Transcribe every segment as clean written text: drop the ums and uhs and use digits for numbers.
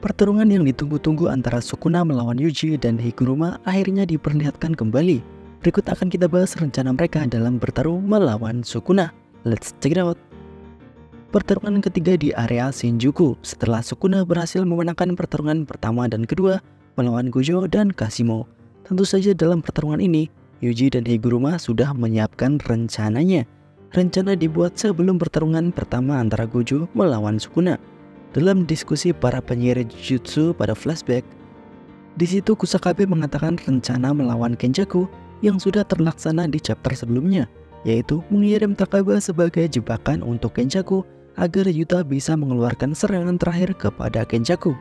Pertarungan yang ditunggu-tunggu antara Sukuna melawan Yuji dan Higuruma akhirnya diperlihatkan kembali. Berikut akan kita bahas rencana mereka dalam bertarung melawan Sukuna. Let's check it out. Pertarungan ketiga di area Shinjuku setelah Sukuna berhasil memenangkan pertarungan pertama dan kedua melawan Gojo dan Kashimo. Tentu saja dalam pertarungan ini, Yuji dan Higuruma sudah menyiapkan rencananya. Rencana dibuat sebelum pertarungan pertama antara Gojo melawan Sukuna. Dalam diskusi para penyihir Jujutsu pada flashback, di situ Kusakabe mengatakan rencana melawan Kenjaku yang sudah terlaksana di chapter sebelumnya, yaitu mengirim Takaba sebagai jebakan untuk Kenjaku agar Yuta bisa mengeluarkan serangan terakhir kepada Kenjaku.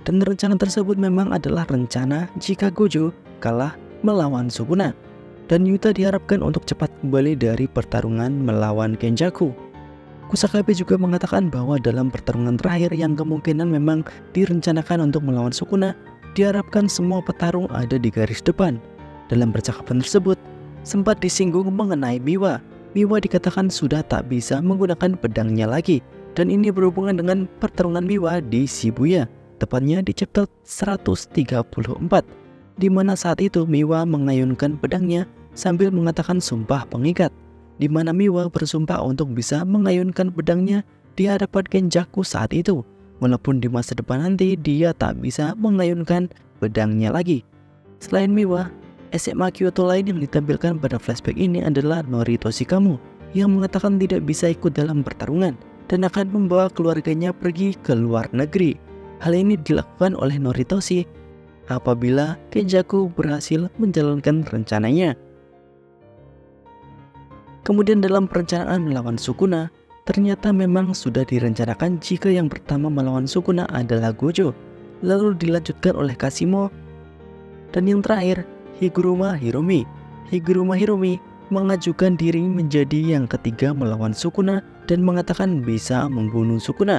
Dan rencana tersebut memang adalah rencana jika Gojo kalah melawan Sukuna, dan Yuta diharapkan untuk cepat kembali dari pertarungan melawan Kenjaku. Kusakabe juga mengatakan bahwa dalam pertarungan terakhir yang kemungkinan memang direncanakan untuk melawan Sukuna, diharapkan semua petarung ada di garis depan. Dalam percakapan tersebut, sempat disinggung mengenai Miwa. Miwa dikatakan sudah tak bisa menggunakan pedangnya lagi, dan ini berhubungan dengan pertarungan Miwa di Shibuya, tepatnya di chapter 134, di mana saat itu Miwa mengayunkan pedangnya sambil mengatakan sumpah pengikat, di mana Miwa bersumpah untuk bisa mengayunkan pedangnya di hadapan Kenjaku saat itu, walaupun di masa depan nanti dia tak bisa mengayunkan pedangnya lagi. Selain Miwa, SMA Kyoto lain yang ditampilkan pada flashback ini adalah Norito Shikamu yang mengatakan tidak bisa ikut dalam pertarungan dan akan membawa keluarganya pergi ke luar negeri. Hal ini dilakukan oleh Noritoshi apabila Kenjaku berhasil menjalankan rencananya. Kemudian dalam perencanaan melawan Sukuna, ternyata memang sudah direncanakan jika yang pertama melawan Sukuna adalah Gojo, lalu dilanjutkan oleh Kashimo, dan yang terakhir Higuruma Hiromi. Higuruma Hiromi mengajukan diri menjadi yang ketiga melawan Sukuna dan mengatakan bisa membunuh Sukuna.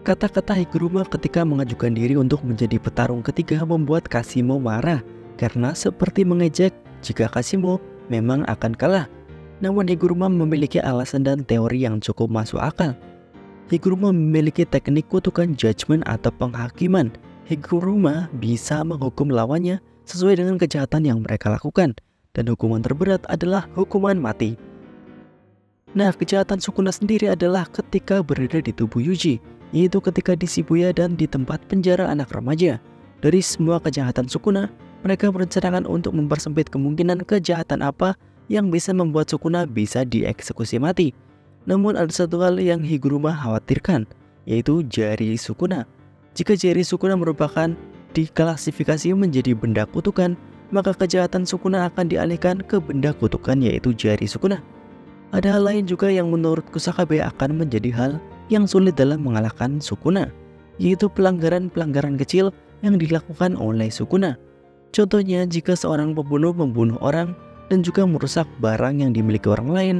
Kata-kata Higuruma ketika mengajukan diri untuk menjadi petarung ketiga membuat Kashimo marah karena seperti mengejek jika Kashimo memang akan kalah. Namun Higuruma memiliki alasan dan teori yang cukup masuk akal. Higuruma memiliki teknik kutukan judgment atau penghakiman. Higuruma bisa menghukum lawannya sesuai dengan kejahatan yang mereka lakukan, dan hukuman terberat adalah hukuman mati. Nah, kejahatan Sukuna sendiri adalah ketika berada di tubuh Yuji, yaitu ketika di Shibuya dan di tempat penjara anak remaja. Dari semua kejahatan Sukuna, mereka merencanakan untuk mempersempit kemungkinan kejahatan apa yang bisa membuat Sukuna bisa dieksekusi mati. Namun ada satu hal yang Higuruma khawatirkan, yaitu jari Sukuna. Jika jari Sukuna merupakan diklasifikasi menjadi benda kutukan, maka kejahatan Sukuna akan dialihkan ke benda kutukan, yaitu jari Sukuna. Ada hal lain juga yang menurut Kusakabe akan menjadi hal yang sulit dalam mengalahkan Sukuna, yaitu pelanggaran-pelanggaran kecil yang dilakukan oleh Sukuna. Contohnya jika seorang pembunuh membunuh orang dan juga merusak barang yang dimiliki orang lain,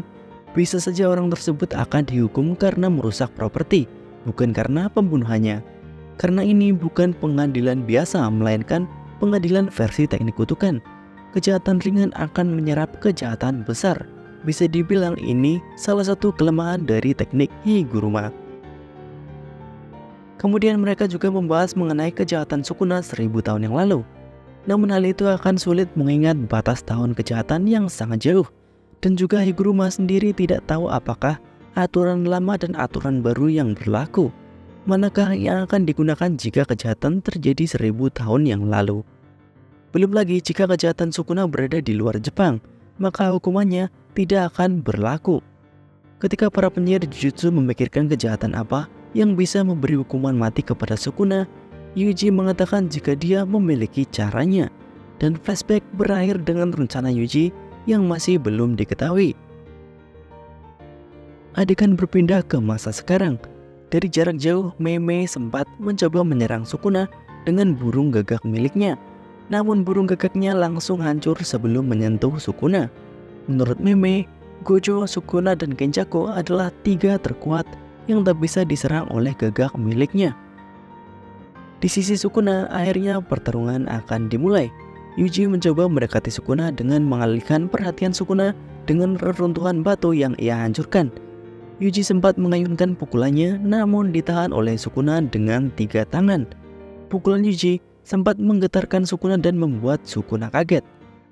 bisa saja orang tersebut akan dihukum karena merusak properti, bukan karena pembunuhannya. Karena ini bukan pengadilan biasa, melainkan pengadilan versi teknik kutukan. Kejahatan ringan akan menyerap kejahatan besar. Bisa dibilang ini salah satu kelemahan dari teknik Higuruma. Kemudian mereka juga membahas mengenai kejahatan Sukuna 1000 tahun yang lalu. Namun hal itu akan sulit mengingat batas tahun kejahatan yang sangat jauh. Dan juga Higuruma sendiri tidak tahu apakah aturan lama dan aturan baru yang berlaku, manakah yang akan digunakan jika kejahatan terjadi 1000 tahun yang lalu. Belum lagi jika kejahatan Sukuna berada di luar Jepang, maka hukumannya tidak akan berlaku. Ketika para penyihir Jujutsu memikirkan kejahatan apa yang bisa memberi hukuman mati kepada Sukuna, Yuji mengatakan jika dia memiliki caranya, dan flashback berakhir dengan rencana Yuji yang masih belum diketahui. Adegan berpindah ke masa sekarang. Dari jarak jauh, Mei sempat mencoba menyerang Sukuna dengan burung gagak miliknya. Namun burung gagaknya langsung hancur sebelum menyentuh Sukuna. Menurut Mei, Gojo, Sukuna, dan Kenjaku adalah 3 terkuat yang tak bisa diserang oleh gagak miliknya. Di sisi Sukuna, akhirnya pertarungan akan dimulai. Yuji mencoba mendekati Sukuna dengan mengalihkan perhatian Sukuna dengan reruntuhan batu yang ia hancurkan. Yuji sempat mengayunkan pukulannya, namun ditahan oleh Sukuna dengan 3 tangan. Pukulan Yuji sempat menggetarkan Sukuna dan membuat Sukuna kaget.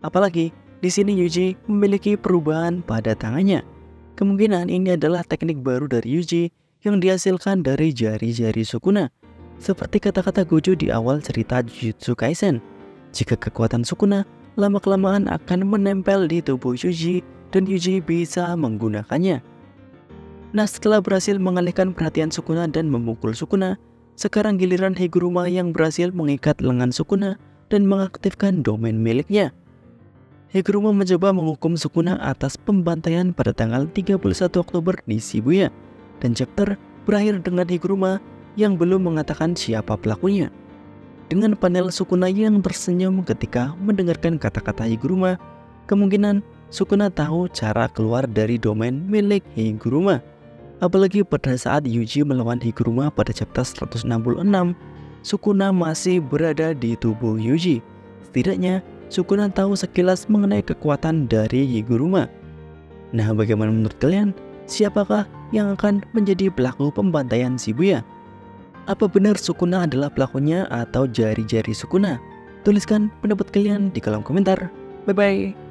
Apalagi di sini Yuji memiliki perubahan pada tangannya. Kemungkinan ini adalah teknik baru dari Yuji yang dihasilkan dari jari-jari Sukuna. Seperti kata-kata Gojo di awal cerita Jujutsu Kaisen, jika kekuatan Sukuna lama-kelamaan akan menempel di tubuh Yuji dan Yuji bisa menggunakannya. Nah, setelah berhasil mengalihkan perhatian Sukuna dan memukul Sukuna, sekarang giliran Higuruma yang berhasil mengikat lengan Sukuna dan mengaktifkan domain miliknya. Higuruma mencoba menghukum Sukuna atas pembantaian pada tanggal 31 Oktober di Shibuya, dan chapter berakhir dengan Higuruma yang belum mengatakan siapa pelakunya. Dengan panel Sukuna yang tersenyum ketika mendengarkan kata-kata Higuruma, kemungkinan Sukuna tahu cara keluar dari domain milik Higuruma. Apalagi pada saat Yuji melawan Higuruma pada chapter 166, Sukuna masih berada di tubuh Yuji. Setidaknya Sukuna tahu sekilas mengenai kekuatan dari Higuruma. Nah, bagaimana menurut kalian? Siapakah yang akan menjadi pelaku pembantaian Shibuya? Apa benar Sukuna adalah pelakunya atau jari-jari Sukuna? Tuliskan pendapat kalian di kolom komentar. Bye-bye.